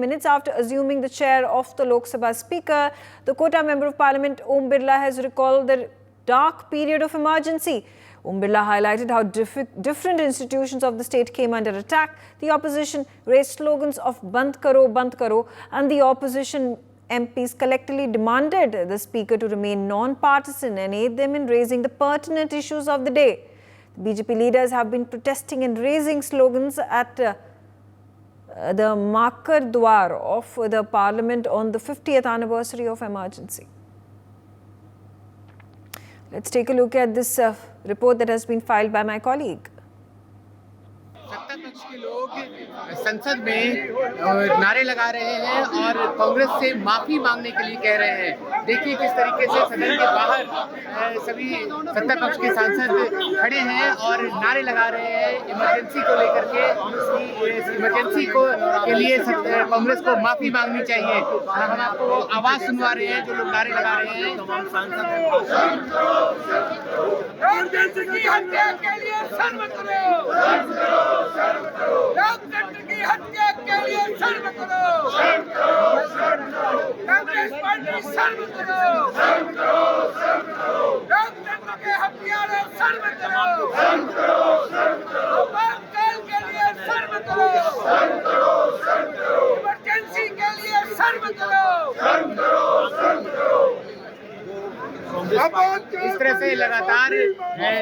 minutes after assuming the chair of the Lok Sabha Speaker, the Kota Member of Parliament Om Birla has recalled the dark period of emergency. Om Birla highlighted how different institutions of the state came under attack. The opposition raised slogans of Band Karo, and the opposition MPs collectively demanded the Speaker to remain non-partisan and aid them in raising the pertinent issues of the day. The BJP leaders have been protesting and raising slogans at the Makar Dwar of the Parliament on the 50th anniversary of emergency. Let's take a look at this report that has been filed by my colleague. सत्ता पक्ष के लोग संसद में नारे लगा रहे हैं और कांग्रेस से माफी मांगने के लिए कह रहे हैं। देखिए किस तरीके से सदन के बाहर सभी सत्ता पक्ष के सांसद खड़े हैं और नारे लगा रहे हैं इमरजेंसी को लेकर के। इमरजेंसी के लिए कांग्रेस को माफी मांगनी चाहिए। हम आपको आवाज सुनवा रहे हैं जो लोग नारे लगा रहे हैं। इमरजेंसी की हत्या के लिए शर्म करो। लोकतंत्र की हत्या के लिए शर्म करो। कांग्रेस पार्टी शर्म करो। लोकतंत्र के हत्यारों शर्म करो। आपातकाल के लिए शर्म करो। इमरजेंसी के लिए शर्म करो। इस तरह से लगातार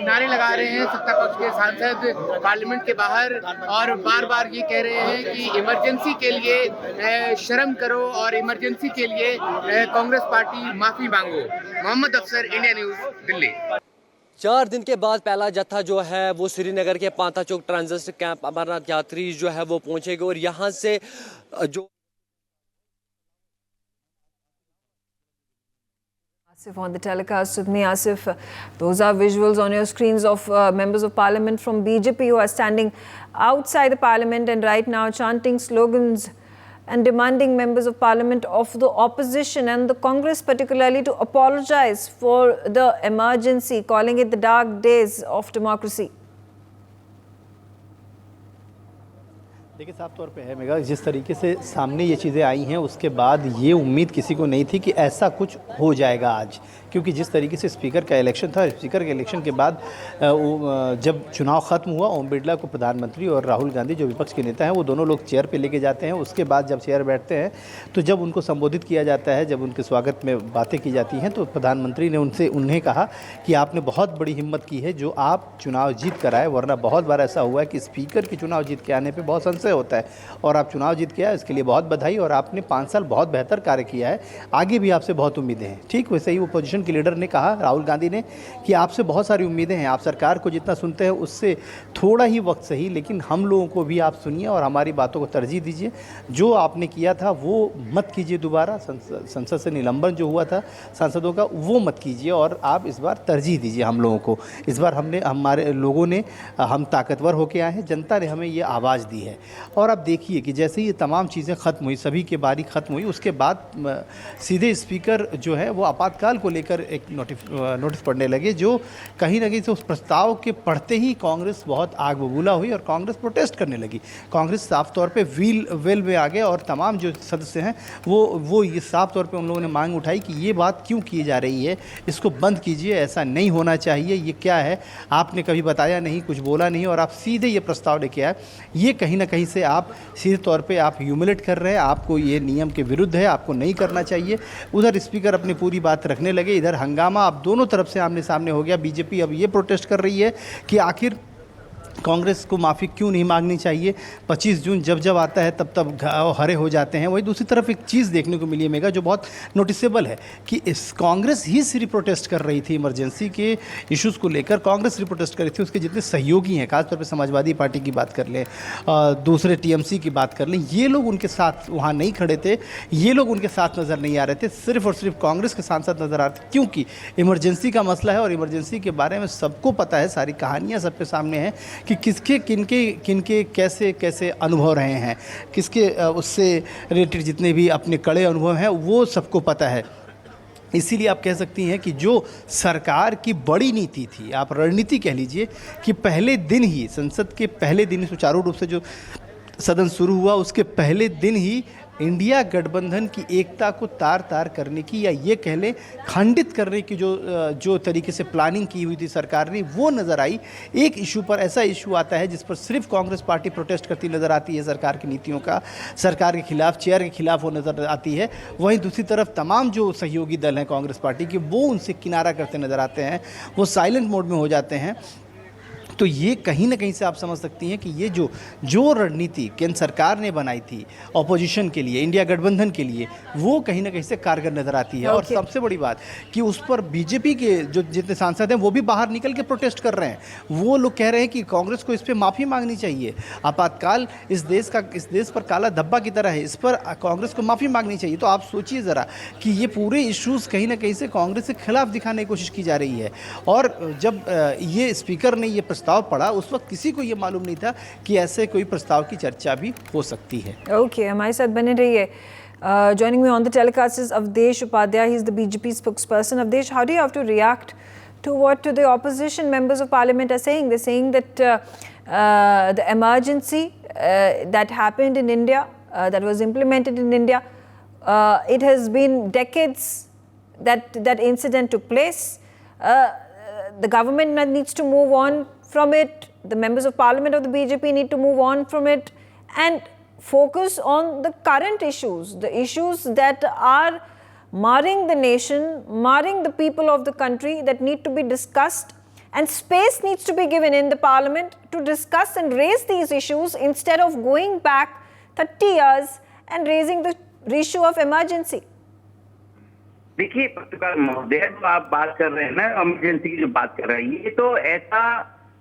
नारे लगा रहे हैं सत्ता पक्ष के सांसद पार्लियामेंट के बाहर और बार बार ये कह रहे हैं कि इमरजेंसी के लिए शर्म करो और इमरजेंसी के लिए कांग्रेस पार्टी माफी मांगो। मोहम्मद अफसर, इंडिया न्यूज, दिल्ली। 4 दिन के बाद पहला जत्था जो है वो श्रीनगर के पांता चौक ट्रांजिट कैंप अमरनाथ यात्री जो है वो पहुंचेगा और यहाँ से जो Asif on the telecast with me. Asif, those are visuals on your screens of members of parliament from BJP who are standing outside the parliament and right now chanting slogans and demanding members of parliament of the opposition and the Congress particularly to apologize for the emergency, calling it the dark days of democracy. देखिए साफ तौर पे है mega, जिस तरीके से सामने ये चीज़ें आई हैं उसके बाद ये उम्मीद किसी को नहीं थी कि ऐसा कुछ हो जाएगा आज, क्योंकि जिस तरीके से स्पीकर का इलेक्शन था, स्पीकर के इलेक्शन के बाद जब चुनाव ख़त्म हुआ, ओम बिरला को प्रधानमंत्री और राहुल गांधी जो विपक्ष के नेता हैं वो दोनों लोग चेयर पे लेके जाते हैं। उसके बाद जब चेयर बैठते हैं तो जब उनको संबोधित किया जाता है, जब उनके स्वागत में बातें की जाती हैं, तो प्रधानमंत्री ने उन्हें कहा कि आपने बहुत बड़ी हिम्मत की है जो आप चुनाव जीत कर आए, वरना बहुत बार ऐसा हुआ है कि स्पीकर की चुनाव जीत के आने पर बहुत संशय होता है और आप चुनाव जीत के आए, इसके लिए बहुत बधाई और आपने 5 साल बहुत बेहतर कार्य किया है, आगे भी आपसे बहुत उम्मीदें हैं। ठीक वैसे ही अपोजिशन के लीडर ने कहा, राहुल गांधी ने, कि आपसे बहुत सारी उम्मीदें हैं, आप सरकार को जितना सुनते हैं उससे थोड़ा ही वक्त सही, लेकिन हम लोगों को भी आप सुनिए और हमारी बातों को तरजीह दीजिए। जो आपने किया था वो मत कीजिए दोबारा, संसद से निलंबन जो हुआ था सांसदों का वो मत कीजिए और आप इस बार तरजीह दीजिए हम लोगों को। इस बार हमारे लोगों ने, हम ताकतवर होकर आए हैं, जनता ने हमें ये आवाज़ दी है। और अब देखिए कि जैसे ये तमाम चीज़ें ख़त्म हुई, सभी की बारी ख़त्म हुई, उसके बाद सीधे स्पीकर जो है वो आपातकाल को लेकर एक नोटिस पढ़ने लगे, जो कहीं ना कहीं से उस प्रस्ताव के पढ़ते ही कांग्रेस बहुत आग बबूला हुई और कांग्रेस प्रोटेस्ट करने लगी। कांग्रेस साफ तौर पे वेल में आ गए और तमाम जो सदस्य हैं वो ये साफ तौर पे उन लोगों ने मांग उठाई कि ये बात क्यों की जा रही है, इसको बंद कीजिए, ऐसा नहीं होना चाहिए, ये क्या है, आपने कभी बताया नहीं, कुछ बोला नहीं और आप सीधे ये प्रस्ताव लेके आए। ये कहीं ना कहीं से आप सीधे तौर पे आप ह्यूमिलेट कर रहे हैं, आपको ये नियम के विरुद्ध है, आपको नहीं करना चाहिए। उधर स्पीकर अपनी पूरी बात रखने लगे, इधर हंगामा अब दोनों तरफ से आमने सामने हो गया। बीजेपी अब ये प्रोटेस्ट कर रही है कि आखिर कांग्रेस को माफ़ी क्यों नहीं मांगनी चाहिए। 25 जून जब आता है तब हरे हो जाते हैं। वही दूसरी तरफ एक चीज़ देखने को मिली है मेगा, जो बहुत नोटिसेबल है कि इस कांग्रेस ही सिर्फ प्रोटेस्ट कर रही थी इमरजेंसी के इश्यूज़ को लेकर, कांग्रेस सिर्फ प्रोटेस्ट कर रही थी। उसके जितने सहयोगी हैं, खासतौर पर समाजवादी पार्टी की बात कर लें, दूसरे टीएमसी की बात कर लें, ये लोग उनके साथ वहाँ नहीं खड़े थे, ये लोग उनके साथ नज़र नहीं आ रहे थे, सिर्फ और सिर्फ कांग्रेस के सांसद नज़र आ रहे थे, क्योंकि इमरजेंसी का मसला है और इमरजेंसी के बारे में सबको पता है, सारी कहानियाँ सबके सामने हैं कि किसके किनके कैसे कैसे अनुभव रहे हैं, किसके उससे रिलेटेड जितने भी अपने कड़े अनुभव हैं वो सबको पता है। इसीलिए आप कह सकती हैं कि जो सरकार की बड़ी नीति थी, आप रणनीति कह लीजिए, कि पहले दिन ही, संसद के पहले दिन ही सुचारू रूप से जो सदन शुरू हुआ उसके पहले दिन ही इंडिया गठबंधन की एकता को तार तार करने की, या ये कह लें खंडित करने की जो तरीके से प्लानिंग की हुई थी सरकार ने, वो नज़र आई। एक इशू पर ऐसा इशू आता है जिस पर सिर्फ कांग्रेस पार्टी प्रोटेस्ट करती नज़र आती है, सरकार की नीतियों का, सरकार के खिलाफ, चेयर के खिलाफ वो नज़र आती है। वहीं दूसरी तरफ तमाम जो सहयोगी दल हैं कांग्रेस पार्टी के, वो उनसे किनारा करते नज़र आते हैं, वो साइलेंट मोड में हो जाते हैं। तो ये कहीं ना कहीं से आप समझ सकती हैं कि ये जो रणनीति केंद्र सरकार ने बनाई थी ऑपोजिशन के लिए, इंडिया गठबंधन के लिए, वो कहीं ना कहीं से कारगर नजर आती है। और सबसे बड़ी बात कि उस पर बीजेपी के जो जितने सांसद हैं वो भी बाहर निकल के प्रोटेस्ट कर रहे हैं। वो लोग कह रहे हैं कि कांग्रेस को इस पर माफ़ी मांगनी चाहिए। आपातकाल इस देश पर काला धब्बा की तरह है, इस पर कांग्रेस को माफ़ी मांगनी चाहिए। तो आप सोचिए ज़रा कि ये पूरे इश्यूज़ कहीं ना कहीं से कांग्रेस के खिलाफ दिखाने की कोशिश की जा रही है। और जब ये स्पीकर ने ये प्रस्ताव पढ़ा, उस वक्त किसी को ये मालूम नहीं था कि ऐसे कोई प्रस्ताव की चर्चा भी हो सकती है। ओके, हमारे साथ बने रहिए। Joining me on the telecast is Avdesh Upadhyay. He's the BJP spokesperson. Avdesh, how do you have to react to what the opposition members of parliament are saying? They're saying that the emergency that happened in India, that was implemented in India, it has been decades that incident took place. The government needs to move on from it. The members of parliament of the BJP need to move on from it and focus on the current issues, the issues that are marring the nation, marring the people of the country, that need to be discussed, and space needs to be given in the parliament to discuss and raise these issues instead of going back 30 years and raising the issue of emergency. देखिए पत्रकार महोदय, जो आप बात कर रहे हैं ना, इमरजेंसी की जो बात कर रहे हैं, ये तो ऐसा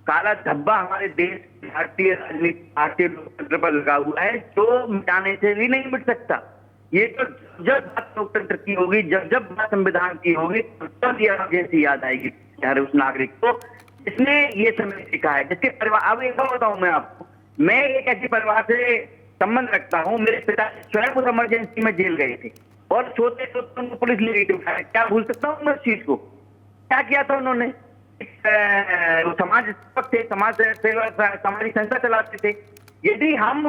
काला धब्बा हमारे देश, भारतीय राजनीति, भारतीय लोकतंत्र पर लगा हुआ है जो मिटाने से भी नहीं मिट सकता। ये तो जब बात लोकतंत्र की होगी, जब बात संविधान की होगी, तब ये इमरजेंसी याद आएगी हर उस नागरिक को जिसने ये समय सीखा है, जिसके परिवार। अब एक बात बताऊं मैं आपको, मैं एक ऐसे परिवार से संबंध रखता हूँ, मेरे पिता स्वयं उस इमरजेंसी में जेल गए थे और सोते तो उनको पुलिस ले गई थी। क्या भूल सकता हूँ मैं इस चीज को? क्या किया था उन्होंने? समाज सेवक थे, समाज सेवा, सामाजिक संस्था चलाते थे। यदि हम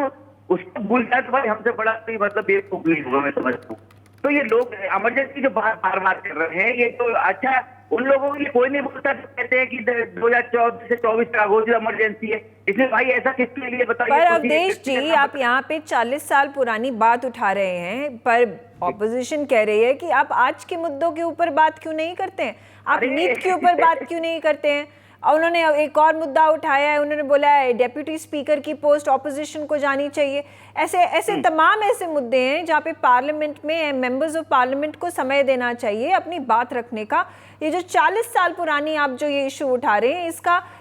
उसको भूल जाए तो भाई हमसे बड़ा कोई मतलब बेवकूफ नहीं होगा, मैं समझता हूँ। तो ये लोग इमरजेंसी जो बार बार कर रहे हैं, ये तो अच्छा उन लोगों के लिए कोई नहीं बोलता, जो कहते हैं कि 2014 से 24 तक घोषित इमरजेंसी है। इसमें भाई ऐसा किसके लिए बताइए? पर अवधेश जी, आप यहाँ पे 40 साल पुरानी बात उठा रहे हैं, पर ऑपोजिशन कह रही है कि आप आज के मुद्दों के ऊपर बात क्यों नहीं करते हैं, आप नीट के ऊपर बात क्यों नहीं करते हैं। और उन्होंने एक और मुद्दा उठाया है, उन्होंने बोला है डेप्यूटी स्पीकर की पोस्ट ऑपोजिशन को जानी चाहिए। ऐसे तमाम ऐसे मुद्दे हैं जहाँ पे पार्लियामेंट में मेंबर्स ऑफ पार्लियामेंट को समय देना चाहिए अपनी बात रखने का। ये जो 40 साल पुरानी आप जो ये इशू उठा रहे हैं,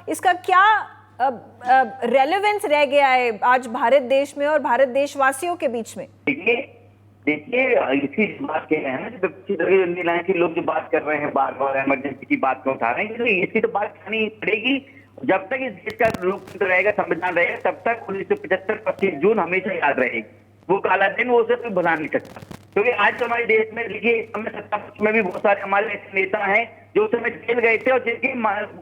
इसका क्या रेलेवेंस रह गया है आज भारत देश में और भारत देशवासियों के बीच में? देखिए इसी बात कह रहे हैं ना, कि लोग जो बात कर रहे हैं बार बार इमरजेंसी की बात क्यों उठा रहे हैं, इसकी तो बात करनी पड़ेगी। जब तक इस देश का लोकतंत्र रहेगा, संविधान रहेगा, तब तक 1975 25 जून हमेशा याद रहेगी। वो काला दिन वो उसे कोई भुला नहीं सकता। क्योंकि आज हमारे देश में देखिए, समय सत्ता पक्ष में भी बहुत सारे हमारे ऐसे नेता हैं जो उस समय जेल गए थे और जिनके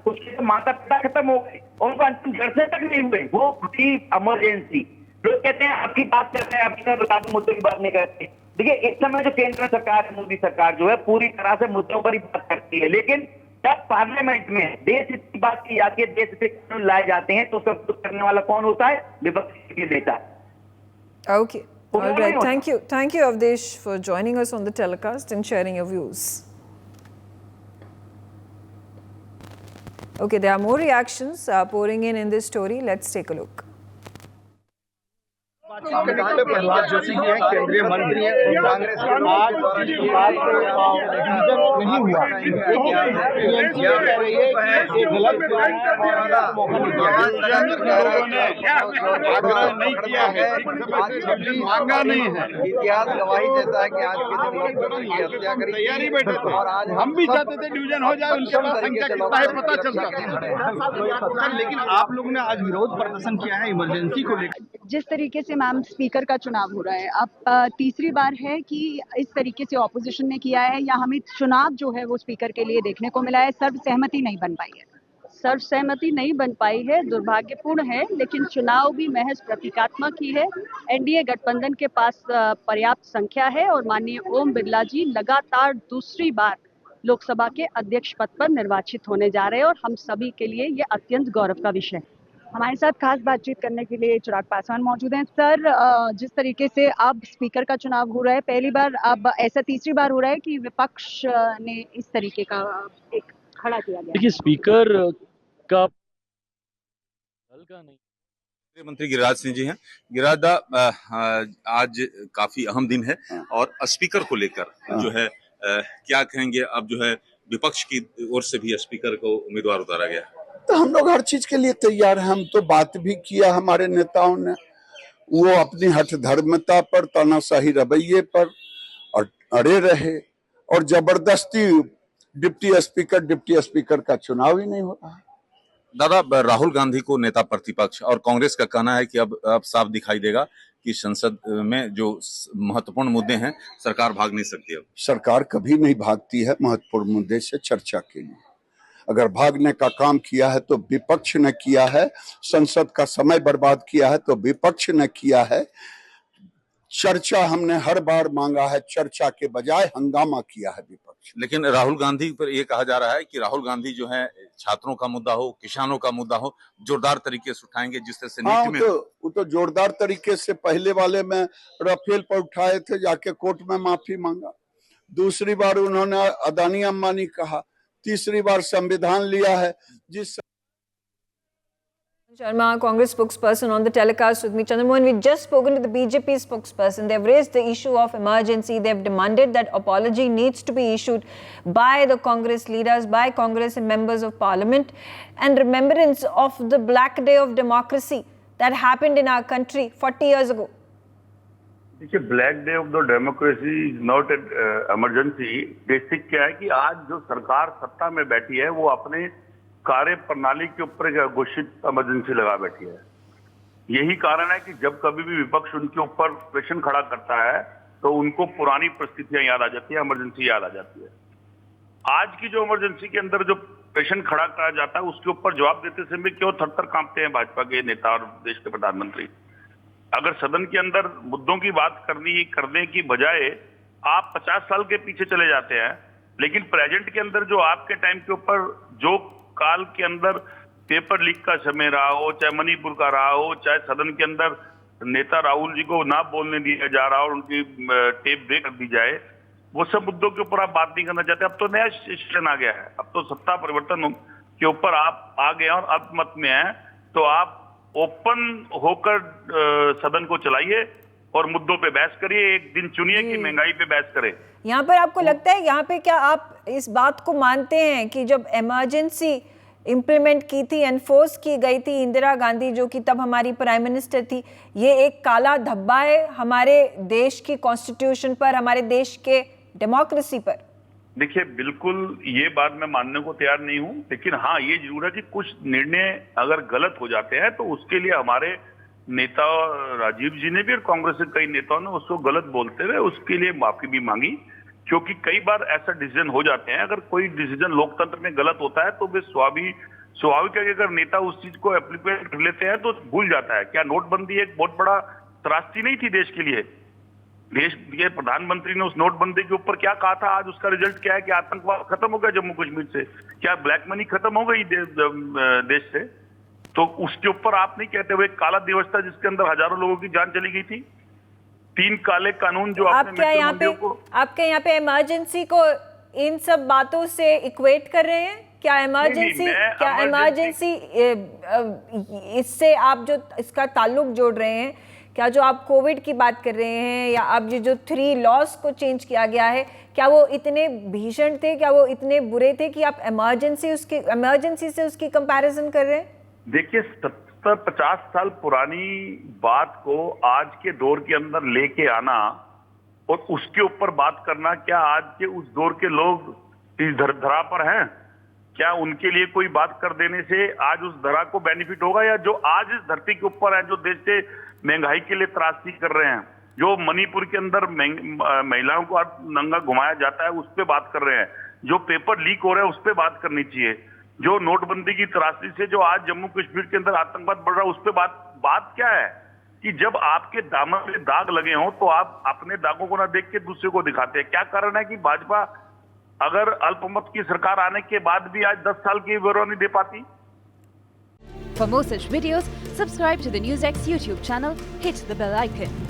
कुछ के माता पिता खत्म हो गए, उनको अंतिम दर्शन तक नहीं हुए, वो थी इमरजेंसी। लोग कहते हैं आपकी बात करते हैं, आपकी बता दो मुद्दों की बात नहीं करते। देखिए इस समय जो केंद्र सरकार, मोदी सरकार जो है, पूरी तरह से मुद्दों पर ही बात करती है, लेकिन जब पार्लियामेंट में देश हित की बात की जाती है, देश हित के कानून लाए जाते हैं, तो सब कुछ करने वाला कौन होता है? विपक्ष के नेता। Okay. All right. Thank you, Avdesh, for joining us on the telecast and sharing your views. Okay, there are more reactions pouring in this story. Let's take a look. Prahlad Joshi ji हैं, केंद्रीय मंत्री हैं, कांग्रेस के आज नहीं हुआ कह रही है कि गलत नहीं किया है, मांगा नहीं है। इतिहास गवाही देता है कि आज के दिन लोग की हत्या करी, तैयारी बैठे थे और आज हम भी चाहते थे डिवीजन हो जाए, उनके पास संख्या कितना है पता चलता। लेकिन आप लोगों ने आज विरोध प्रदर्शन किया है इमरजेंसी को लेकर। जिस तरीके से मैम स्पीकर का चुनाव हो रहा है, अब तीसरी बार है कि इस तरीके से ऑपोजिशन ने किया है, या हमें चुनाव जो है वो स्पीकर के लिए देखने को मिला है, सर्वसहमति नहीं बन पाई है। सर्वसहमति नहीं बन पाई है, दुर्भाग्यपूर्ण है, लेकिन चुनाव भी महज प्रतीकात्मक ही है। एनडीए गठबंधन के पास पर्याप्त संख्या है और माननीय ओम बिरला जी लगातार दूसरी बार लोकसभा के अध्यक्ष पद पर निर्वाचित होने जा रहे हैं और हम सभी के लिए ये अत्यंत गौरव का विषय है। हमारे साथ खास बातचीत करने के लिए चिराग पासवान मौजूद हैं। सर, जिस तरीके से अब स्पीकर का चुनाव हो रहा है, पहली बार, अब ऐसा तीसरी बार हो रहा है कि विपक्ष ने इस तरीके का एक खड़ा किया गया। देखिए, स्पीकर का दल का नहीं, मंत्री गिरिराज सिंह जी हैं। गिरिराज दा, आज काफी अहम दिन है और स्पीकर को लेकर जो है क्या कहेंगे? अब जो है विपक्ष की ओर से भी स्पीकर को उम्मीदवार उतारा गया। तो हम लोग हर चीज के लिए तैयार हैं। हम तो बात भी किया हमारे नेताओं ने, वो अपनी हठ धर्मता पर, तानाशाही रवैये पर और अड़े रहे और जबरदस्ती डिप्टी स्पीकर का चुनाव ही नहीं हो रहा। दादा, राहुल गांधी को नेता प्रतिपक्ष और कांग्रेस का कहना है कि अब साफ दिखाई देगा कि संसद में जो महत्वपूर्ण मुद्दे हैं सरकार भाग नहीं सकती। अब सरकार कभी नहीं भागती है महत्वपूर्ण मुद्दे से चर्चा के लिए। अगर भागने का काम किया है तो विपक्ष ने किया है, संसद का समय बर्बाद किया है तो विपक्ष ने किया है। चर्चा हमने हर बार मांगा है, चर्चा के बजाय हंगामा किया है विपक्ष। लेकिन राहुल गांधी पर यह कहा जा रहा है कि राहुल गांधी जो है छात्रों का मुद्दा हो, किसानों का मुद्दा हो, जोरदार तरीके से उठाएंगे, जिस तरह से नीति में वो तो जोरदार तरीके से पहले वाले में राफेल पर उठाए थे, जाके कोर्ट में माफी मांगा। दूसरी बार उन्होंने अदानी अंबानी कहा, तीसरी बार संविधान लिया है। जिस Sharma, Congress spokesperson, on the telecast with me. Chandramohan, we just spoken to the BJP spokesperson. They've raised the issue of emergency. They've demanded that apology needs to be issued by the Congress leaders, by Congress and members of Parliament, and remembrance of the Black Day of Democracy that happened in our country 40 years ago. देखिए, black day of the democracy is not an emergency. Basic क्या है कि आज जो सरकार सत्ता में बैठी है वो अपने कार्य प्रणाली के ऊपर एक घोषित इमरजेंसी लगा बैठी है। यही कारण है कि जब कभी भी विपक्ष उनके ऊपर प्रश्न खड़ा करता है तो उनको पुरानी परिस्थितियां याद आ जाती है, इमरजेंसी याद आ जाती है। आज की जो इमरजेंसी के अंदर जो प्रश्न खड़ा करा जाता है उसके ऊपर जवाब देते समय क्यों थर-थर कांपते हैं भाजपा के नेता और देश के प्रधानमंत्री। अगर सदन के अंदर मुद्दों की बात करने की बजाय आप 50 साल के पीछे चले जाते हैं, लेकिन प्रेजेंट के अंदर जो आपके टाइम के ऊपर जो काल के अंदर पेपर लीक का समय रहा हो, चाहे मणिपुर का रहा हो, चाहे सदन के अंदर नेता राहुल जी को ना बोलने दिया जा रहा और उनकी टेप ब्रेक कर दी जाए, वो सब मुद्दों के ऊपर आप बात नहीं करना चाहते। अब तो नया सेशन आ गया है, अब तो सत्ता परिवर्तन के ऊपर आप आ गए और अल्पमत में है, तो आप ओपन होकर सदन को चलाइए और मुद्दों पे बहस करिए। एक दिन चुनिए कि महंगाई पे बहस करें। यहाँ पर आपको लगता है, यहाँ पे क्या आप इस बात को मानते हैं कि जब इमरजेंसी इम्प्लीमेंट की थी, एनफोर्स की गई थी इंदिरा गांधी, जो कि तब हमारी प्राइम मिनिस्टर थी, ये एक काला धब्बा है हमारे देश की कॉन्स्टिट्यूशन पर, हमारे देश के डेमोक्रेसी पर? देखिए, बिल्कुल ये बात मैं मानने को तैयार नहीं हूं, लेकिन हाँ ये जरूर है कि कुछ निर्णय अगर गलत हो जाते हैं तो उसके लिए हमारे नेता राजीव जी ने भी और कांग्रेस के कई नेताओं ने उसको गलत बोलते हुए उसके लिए माफी भी मांगी, क्योंकि कई बार ऐसा डिसीजन हो जाते हैं। अगर कोई डिसीजन लोकतंत्र में गलत होता है तो वे स्वाभाविक है कि अगर नेता उस चीज को एप्लीकेट कर लेते हैं तो भूल जाता है। क्या नोटबंदी एक बहुत बड़ा त्रासदी नहीं थी देश के लिए? देश के प्रधानमंत्री ने उस नोटबंदी के ऊपर क्या कहा था, आज उसका रिजल्ट क्या है कि आतंकवाद खत्म हो गया जम्मू कश्मीर से, क्या ब्लैक मनी खत्म हो गई देश से? तो उसके ऊपर आप नहीं कहते हुए काला दिवस था जिसके अंदर हजारों लोगों की जान चली गई थी। 3 काले कानून जो आपके यहाँ पे इमरजेंसी को इन सब बातों से इक्वेट कर रहे हैं? क्या इमरजेंसी इससे आप जो इसका ताल्लुक जोड़ रहे हैं, क्या जो आप कोविड की बात कर रहे हैं या अब जो 3 लॉज को चेंज किया गया है, क्या वो इतने भीषण थे, क्या वो इतने बुरे थे कि आप इमरजेंसी से उसकी कंपैरिजन कर रहे हैं? देखिए, 70-50 साल पुरानी बात को आज के दौर के अंदर लेके आना और उसके ऊपर बात करना, क्या आज के उस दौर के लोग इस धरा पर हैं? क्या उनके लिए कोई बात कर देने से आज उस धरा को बेनिफिट होगा? या जो आज इस धरती के ऊपर है, जो देश से महंगाई के लिए त्रासदी कर रहे हैं, जो मणिपुर के अंदर महिलाओं को नंगा घुमाया जाता है, उस पर बात कर रहे हैं, जो पेपर लीक हो रहे हैं उस पर बात करनी चाहिए। जो नोटबंदी की त्रासदी से जो आज जम्मू कश्मीर के अंदर आतंकवाद बढ़ रहा है उस पे बात क्या है कि जब आपके दामन में दाग लगे हों तो आप अपने दागों को ना देख के दूसरे को दिखाते हैं। क्या कारण है कि भाजपा अगर अल्पमत की सरकार आने के बाद भी आज 10 साल की विवरण नहीं दे पाती? For more such videos, subscribe to the NewsX YouTube channel, hit the bell icon.